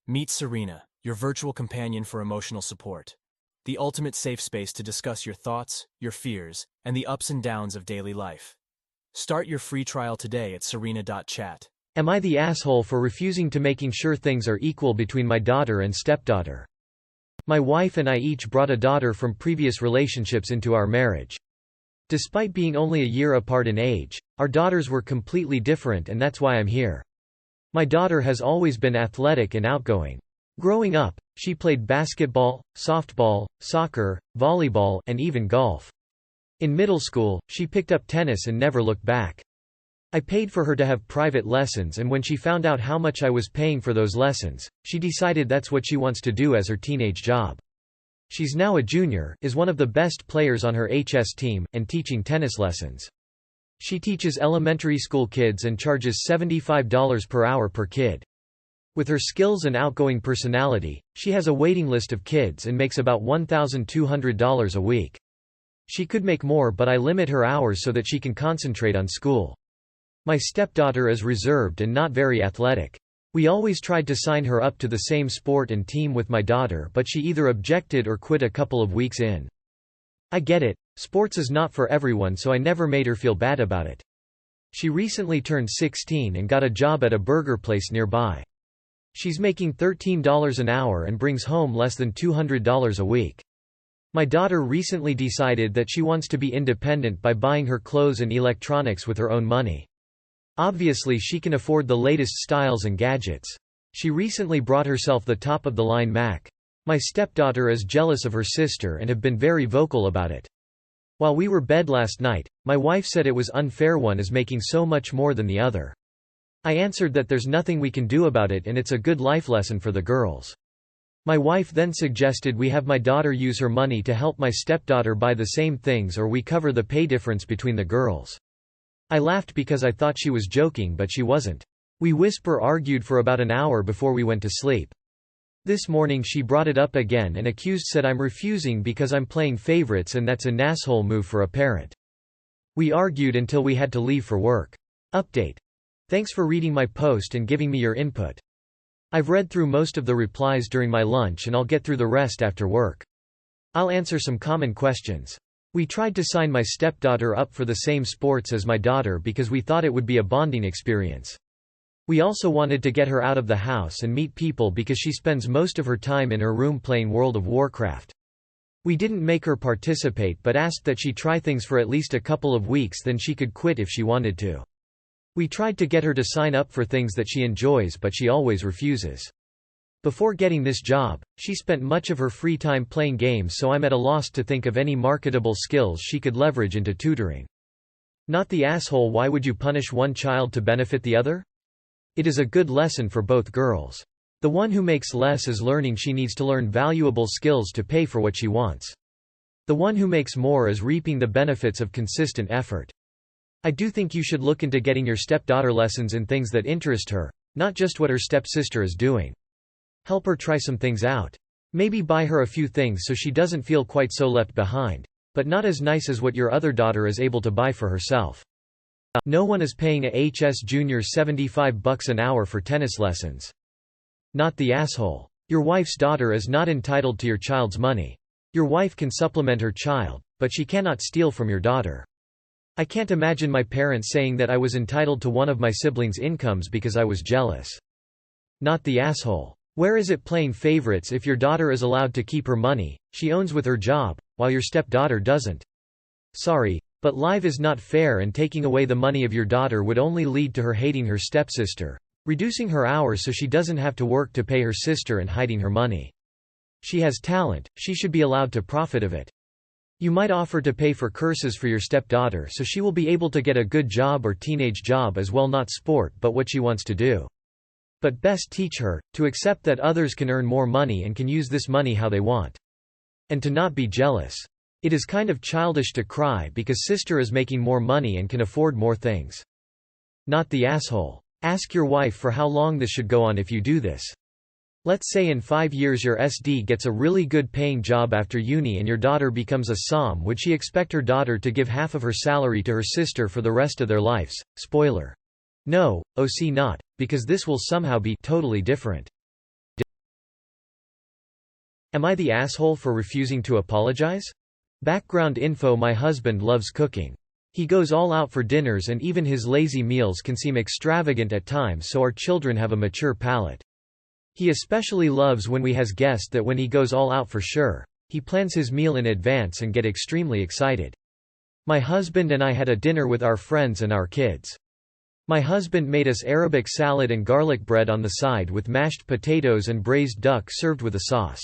Meet Serena, your virtual companion for emotional support. The ultimate safe space to discuss your thoughts, your fears, and the ups and downs of daily life. Start your free trial today at serena.chat. Am I the asshole for refusing to making sure things are equal between my daughter and stepdaughter? My wife and I each brought a daughter from previous relationships into our marriage. Despite being only a year apart in age, our daughters were completely different, and that's why I'm here. My daughter has always been athletic and outgoing. Growing up, she played basketball, softball, soccer, volleyball, and even golf. In middle school, she picked up tennis and never looked back. I paid for her to have private lessons, and when she found out how much I was paying for those lessons, she decided that's what she wants to do as her teenage job. She's now a junior, is one of the best players on her HS team, and teaching tennis lessons. She teaches elementary school kids and charges $75 per hour per kid. With her skills and outgoing personality, she has a waiting list of kids and makes about $1,200 a week. She could make more, but I limit her hours so that she can concentrate on school. My stepdaughter is reserved and not very athletic. We always tried to sign her up to the same sport and team with my daughter, but she either objected or quit a couple of weeks in. I get it, sports is not for everyone, so I never made her feel bad about it. She recently turned 16 and got a job at a burger place nearby. She's making $13 an hour and brings home less than $200 a week. My daughter recently decided that she wants to be independent by buying her clothes and electronics with her own money. Obviously, she can afford the latest styles and gadgets. She recently brought herself the top-of-the-line Mac. My stepdaughter is jealous of her sister and have been very vocal about it. While we were bed last night, my wife said it was unfair, one is making so much more than the other. I answered that there's nothing we can do about it and it's a good life lesson for the girls. My wife then suggested we have my daughter use her money to help my stepdaughter buy the same things, or we cover the pay difference between the girls. I laughed because I thought she was joking, but she wasn't. We argued for about an hour before we went to sleep. This morning she brought it up again and said I'm refusing because I'm playing favorites, and that's an asshole move for a parent. We argued until we had to leave for work. Update. Thanks for reading my post and giving me your input. I've read through most of the replies during my lunch and I'll get through the rest after work. I'll answer some common questions. We tried to sign my stepdaughter up for the same sports as my daughter because we thought it would be a bonding experience. We also wanted to get her out of the house and meet people because she spends most of her time in her room playing World of Warcraft. We didn't make her participate but asked that she try things for at least a couple of weeks, then she could quit if she wanted to. We tried to get her to sign up for things that she enjoys, but she always refuses. Before getting this job, she spent much of her free time playing games, so I'm at a loss to think of any marketable skills she could leverage into tutoring. Not the asshole. Why would you punish one child to benefit the other? It is a good lesson for both girls. The one who makes less is learning she needs to learn valuable skills to pay for what she wants. The one who makes more is reaping the benefits of consistent effort. I do think you should look into getting your stepdaughter lessons in things that interest her, not just what her stepsister is doing. Help her try some things out. Maybe buy her a few things so she doesn't feel quite so left behind, but not as nice as what your other daughter is able to buy for herself. No one is paying a HS junior $75 an hour for tennis lessons. Not the asshole. Your wife's daughter is not entitled to your child's money. Your wife can supplement her child, but she cannot steal from your daughter. I can't imagine my parents saying that I was entitled to one of my siblings' incomes because I was jealous. Not the asshole. Where is it playing favorites if your daughter is allowed to keep her money she owns with her job, while your stepdaughter doesn't? Sorry, but life is not fair, and taking away the money of your daughter would only lead to her hating her stepsister, reducing her hours so she doesn't have to work to pay her sister, and hiding her money. She has talent, she should be allowed to profit of it. You might offer to pay for courses for your stepdaughter so she will be able to get a good job or teenage job as well, not sport but what she wants to do. But best teach her to accept that others can earn more money and can use this money how they want. And to not be jealous. It is kind of childish to cry because sister is making more money and can afford more things. Not the asshole. Ask your wife for how long this should go on if you do this. Let's say in 5 years your SD gets a really good paying job after uni and your daughter becomes a SOM. Would she expect her daughter to give half of her salary to her sister for the rest of their lives? Spoiler. No, not, because this will somehow be totally different. Am I the asshole for refusing to apologize? Background info: my husband loves cooking. He goes all out for dinners, and even his lazy meals can seem extravagant at times, so our children have a mature palate. He especially loves when we has guests that when he goes all out for sure, he plans his meal in advance and get extremely excited. My husband and I had a dinner with our friends and our kids. My husband made us Arabic salad and garlic bread on the side with mashed potatoes and braised duck served with a sauce.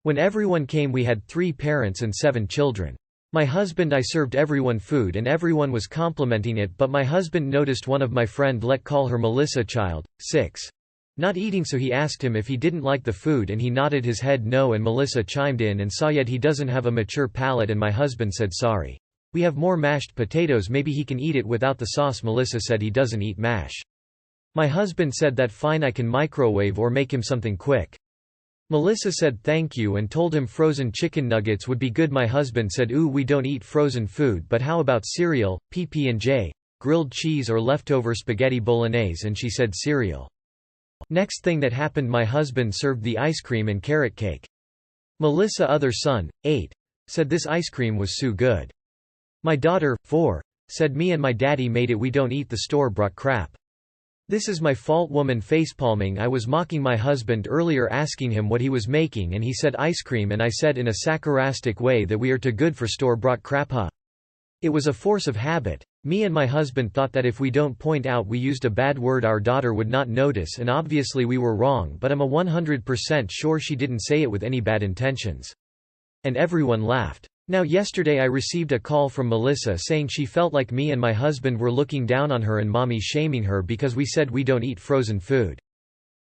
When everyone came, we had 3 parents and 7 children. My husband I served everyone food and everyone was complimenting it, but my husband noticed one of my friend let call her Melissa, child, 6. Not eating, so he asked him if he didn't like the food and he nodded his head no, and Melissa chimed in and saw yet he doesn't have a mature palate, and my husband said sorry. We have more mashed potatoes, maybe he can eat it without the sauce. Melissa said he doesn't eat mash. My husband said that fine, I can microwave or make him something quick. Melissa said thank you and told him frozen chicken nuggets would be good. My husband said ooh, we don't eat frozen food, but how about cereal, PB&J, grilled cheese or leftover spaghetti bolognese, and she said cereal. Next thing that happened, my husband served the ice cream and carrot cake. Melissa, other son, 8, said this ice cream was so good. My daughter, 4, said me and my daddy made it, we don't eat the store-bought crap. This is my fault. Woman facepalming. I was mocking my husband earlier, asking him what he was making, and he said ice cream, and I said in a sarcastic way that we are too good for store-bought crap, huh? It was a force of habit. Me and my husband thought that if we don't point out we used a bad word, our daughter would not notice, and obviously we were wrong, but I'm a 100% sure she didn't say it with any bad intentions. And everyone laughed. Now yesterday I received a call from Melissa saying she felt like me and my husband were looking down on her and mommy shaming her because we said we don't eat frozen food.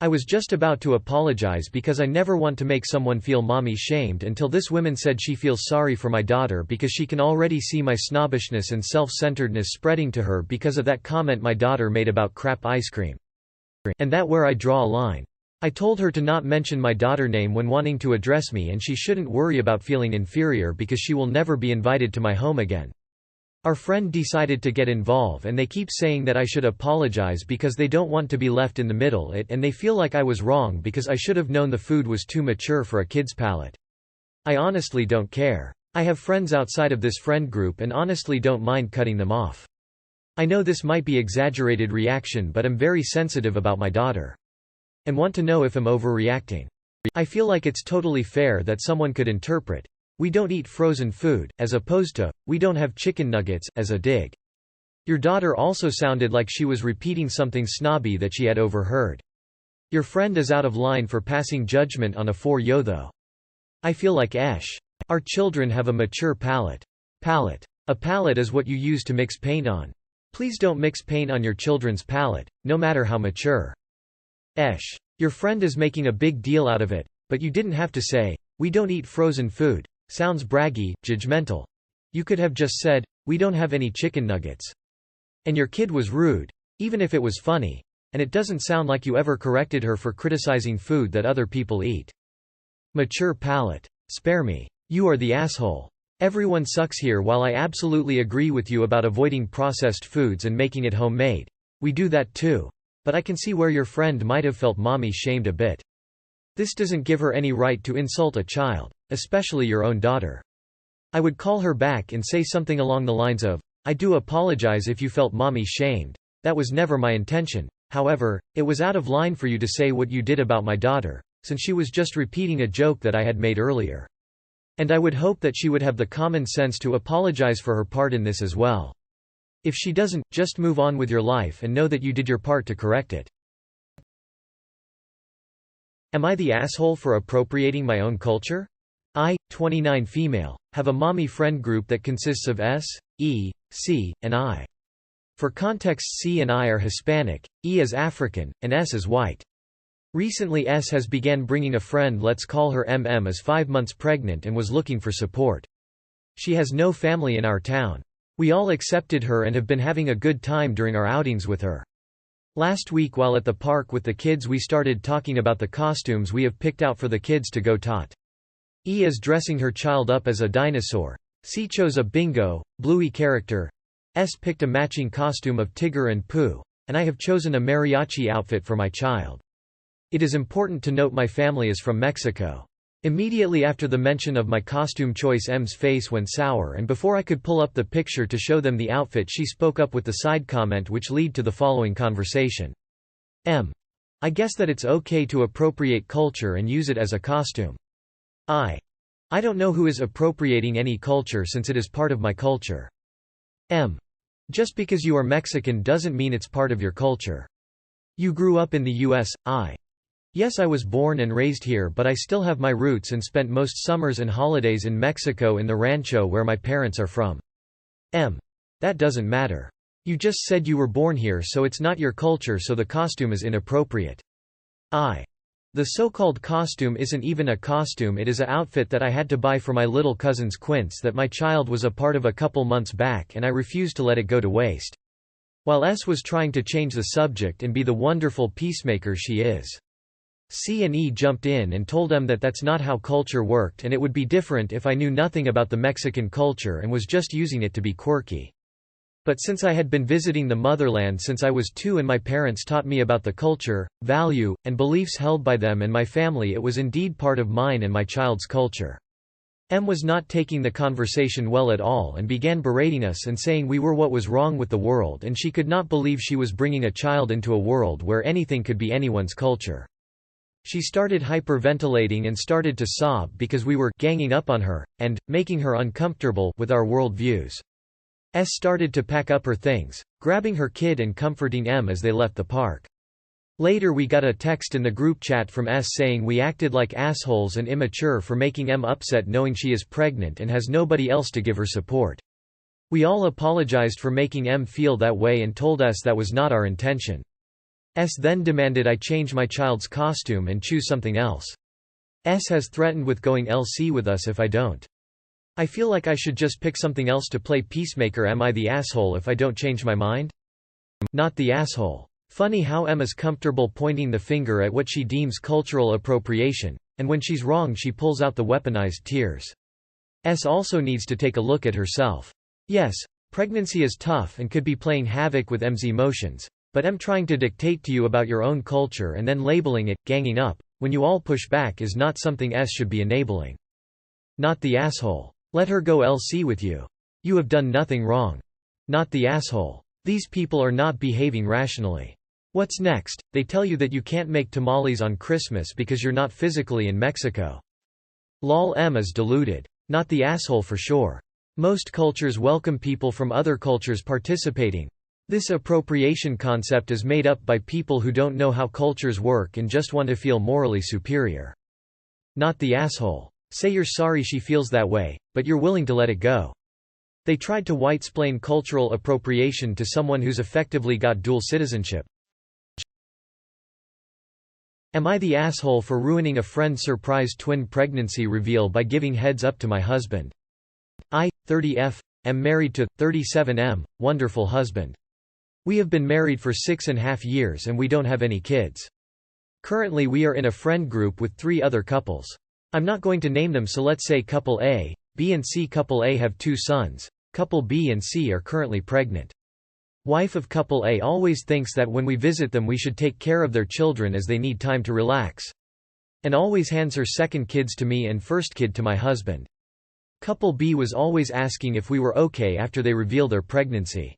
I was just about to apologize because I never want to make someone feel mommy shamed until this woman said she feels sorry for my daughter because she can already see my snobbishness and self-centeredness spreading to her because of that comment my daughter made about crap ice cream. And that where I draw a line. I told her to not mention my daughter name when wanting to address me, and she shouldn't worry about feeling inferior because she will never be invited to my home again. Our friend decided to get involved, and they keep saying that I should apologize because they don't want to be left in the middle, and they feel like I was wrong because I should have known the food was too mature for a kid's palate. I honestly don't care. I have friends outside of this friend group and honestly don't mind cutting them off. I know this might be exaggerated reaction, but I'm very sensitive about my daughter. And want to know if I'm overreacting. I feel like it's totally fair that someone could interpret, "We don't eat frozen food," as opposed to, "We don't have chicken nuggets," as a dig. Your daughter also sounded like she was repeating something snobby that she had overheard. Your friend is out of line for passing judgment on a 4-yo though. I feel like our children have a mature palate. A palate is what you use to mix paint on. Please don't mix paint on your children's palate, no matter how mature. Your friend is making a big deal out of it, but you didn't have to say, "We don't eat frozen food." Sounds braggy, judgmental. You could have just said, "We don't have any chicken nuggets." And your kid was rude, even if it was funny, and it doesn't sound like you ever corrected her for criticizing food that other people eat. Mature palate. Spare me. You are the asshole. Everyone sucks here. While I absolutely agree with you about avoiding processed foods and making it homemade, we do that too. But I can see where your friend might have felt mommy shamed a bit. This doesn't give her any right to insult a child, especially your own daughter. I would call her back and say something along the lines of, "I do apologize if you felt mommy shamed. That was never my intention. However, it was out of line for you to say what you did about my daughter, since she was just repeating a joke that I had made earlier. And I would hope that she would have the common sense to apologize for her part in this as well. If she doesn't, just move on with your life and know that you did your part to correct it." Am I the asshole for appropriating my own culture? I, 29 female, have a mommy friend group that consists of S, E, C, and I. For context, C and I are Hispanic, E is African, and S is white. Recently S has began bringing a friend, let's call her MM, is 5 months pregnant and was looking for support. She has no family in our town. We all accepted her and have been having a good time during our outings with her. Last week while at the park with the kids we started talking about the costumes we have picked out for the kids to go tot. E is dressing her child up as a dinosaur, C chose a Bingo, Bluey character, S picked a matching costume of Tigger and Pooh, and I have chosen a mariachi outfit for my child. It is important to note my family is from Mexico. Immediately after the mention of my costume choice, M's face went sour, and before I could pull up the picture to show them the outfit, she spoke up with the side comment which led to the following conversation. I guess that it's okay to appropriate culture and use it as a costume. I don't know who is appropriating any culture since it is part of my culture. Just because you are Mexican doesn't mean it's part of your culture. You grew up in the US. Yes, I was born and raised here, but I still have my roots and spent most summers and holidays in Mexico in the rancho where my parents are from. That doesn't matter. You just said you were born here, so it's not your culture, so the costume is inappropriate. The so-called costume isn't even a costume, it is an outfit that I had to buy for my little cousin's quince that my child was a part of a couple months back, and I refused to let it go to waste. While S was trying to change the subject and be the wonderful peacemaker she is. C and E jumped in and told M that that's not how culture worked, and it would be different if I knew nothing about the Mexican culture and was just using it to be quirky. But since I had been visiting the motherland since I was 2 and my parents taught me about the culture, value, and beliefs held by them and my family, it was indeed part of mine and my child's culture. M was not taking the conversation well at all and began berating us and saying we were what was wrong with the world, and she could not believe she was bringing a child into a world where anything could be anyone's culture. She started hyperventilating and started to sob because we were ganging up on her, and making her uncomfortable with our world views. S started to pack up her things, grabbing her kid and comforting M as they left the park. Later we got a text in the group chat from S saying we acted like assholes and immature for making M upset knowing she is pregnant and has nobody else to give her support. We all apologized for making M feel that way and told S that was not our intention. S then demanded I change my child's costume and choose something else. S has threatened with going LC with us if I don't. I feel like I should just pick something else to play peacemaker. Am I the asshole if I don't change my mind? Not the asshole. Funny how M is comfortable pointing the finger at what she deems cultural appropriation, and when she's wrong she pulls out the weaponized tears. S also needs to take a look at herself. Yes, pregnancy is tough and could be playing havoc with M's emotions, but M trying to dictate to you about your own culture and then labeling it, ganging up, when you all push back is not something S should be enabling. Not the asshole. Let her go LC with you. You have done nothing wrong. Not the asshole. These people are not behaving rationally. What's next? They tell you that you can't make tamales on Christmas because you're not physically in Mexico. Lol. M is deluded. Not the asshole for sure. Most cultures welcome people from other cultures participating. This appropriation concept is made up by people who don't know how cultures work and just want to feel morally superior. Not the asshole. Say you're sorry she feels that way, but you're willing to let it go. They tried to white-splain cultural appropriation to someone who's effectively got dual citizenship. Am I the asshole for ruining a friend's surprise twin pregnancy reveal by giving heads up to my husband? I, 30F, am married to 37M, wonderful husband. We have been married for 6.5 years and we don't have any kids. Currently we are in a friend group with 3 other couples. I'm not going to name them, so let's say couple A, B and C. Couple A have 2 sons. Couple B and C are currently pregnant. Wife of couple A always thinks that when we visit them we should take care of their children as they need time to relax. And always hands her second kids to me and first kid to my husband. Couple B was always asking if we were okay after they reveal their pregnancy.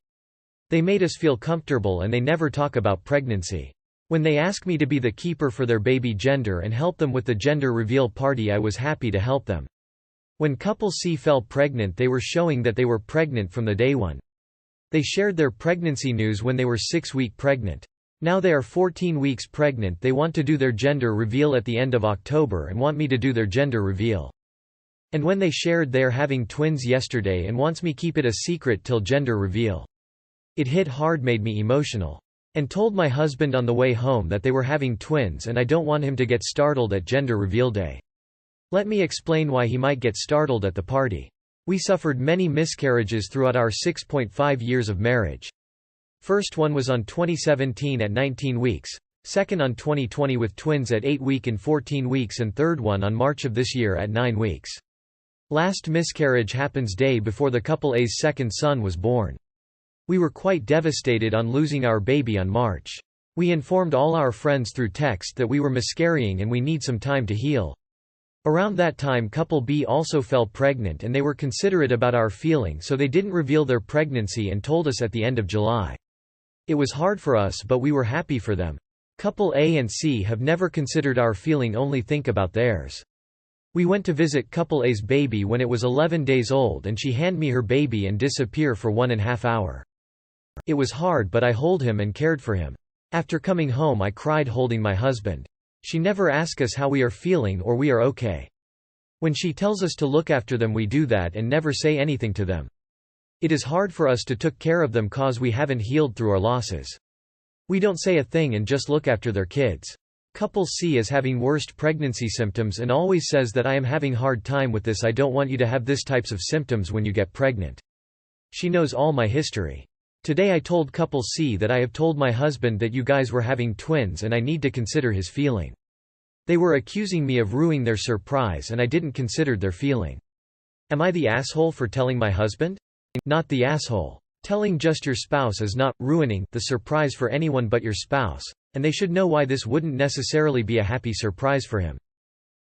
They made us feel comfortable and they never talk about pregnancy. When they ask me to be the keeper for their baby gender and help them with the gender reveal party, I was happy to help them. When couple C fell pregnant, they were showing that they were pregnant from the day one. They shared their pregnancy news when they were 6 weeks pregnant. Now they are 14 weeks pregnant. They want to do their gender reveal at the end of October and want me to do their gender reveal. And when they shared they are having twins yesterday and wants me keep it a secret till gender reveal. It hit hard, made me emotional. And told my husband on the way home that they were having twins and I don't want him to get startled at gender reveal day. Let me explain why he might get startled at the party. We suffered many miscarriages throughout our 6.5 years of marriage. First one was on 2017 at 19 weeks, second on 2020 with twins at 8 weeks and 14 weeks, and third one on March of this year at 9 weeks. Last miscarriage happens day before the couple A's second son was born. We were quite devastated on losing our baby on March. We informed all our friends through text that we were miscarrying and we need some time to heal. Around that time couple B also fell pregnant and they were considerate about our feeling, so they didn't reveal their pregnancy and told us at the end of July. It was hard for us, but we were happy for them. Couple A and C have never considered our feeling, only think about theirs. We went to visit couple A's baby when it was 11 days old and she hand me her baby and disappear for 1.5 hours. It was hard, but I hold him and cared for him. After coming home I cried holding my husband. She never asks us how we are feeling or we are okay. When she tells us to look after them we do that and never say anything to them. It is hard for us to took care of them cause we haven't healed through our losses. We don't say a thing and just look after their kids. Couple C is having worst pregnancy symptoms and always says that I am having hard time with this. I don't want you to have this types of symptoms when you get pregnant. She knows all my history. Today I told couple C that I have told my husband that you guys were having twins and I need to consider his feeling. They were accusing me of ruining their surprise and I didn't consider their feeling. Am I the asshole for telling my husband? Not the asshole. Telling just your spouse is not ruining the surprise for anyone but your spouse, and they should know why this wouldn't necessarily be a happy surprise for him.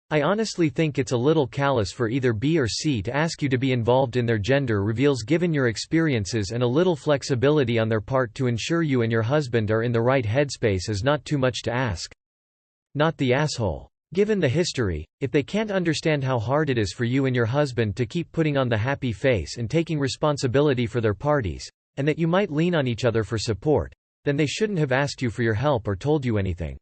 I honestly think it's a little callous for either B or C to ask you to be involved in their gender reveals given your experiences, and a little flexibility on their part to ensure you and your husband are in the right headspace is not too much to ask. Not the asshole. Given the history, if they can't understand how hard it is for you and your husband to keep putting on the happy face and taking responsibility for their parties, and that you might lean on each other for support, then they shouldn't have asked you for your help or told you anything.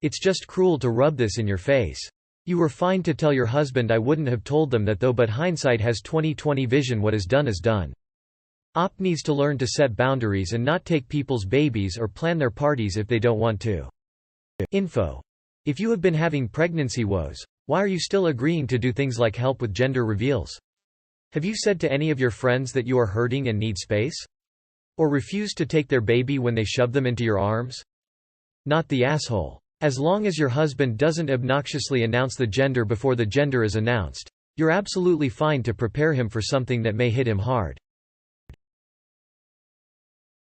It's just cruel to rub this in your face. You were fine to tell your husband I wouldn't have told them that though, but hindsight has 20/20 vision. What is done is done. Op needs to learn to set boundaries and not take people's babies or plan their parties if they don't want to. Info. If you have been having pregnancy woes, why are you still agreeing to do things like help with gender reveals? Have you said to any of your friends that you are hurting and need space? Or refused to take their baby when they shove them into your arms? Not the asshole. As long as your husband doesn't obnoxiously announce the gender before the gender is announced, you're absolutely fine to prepare him for something that may hit him hard.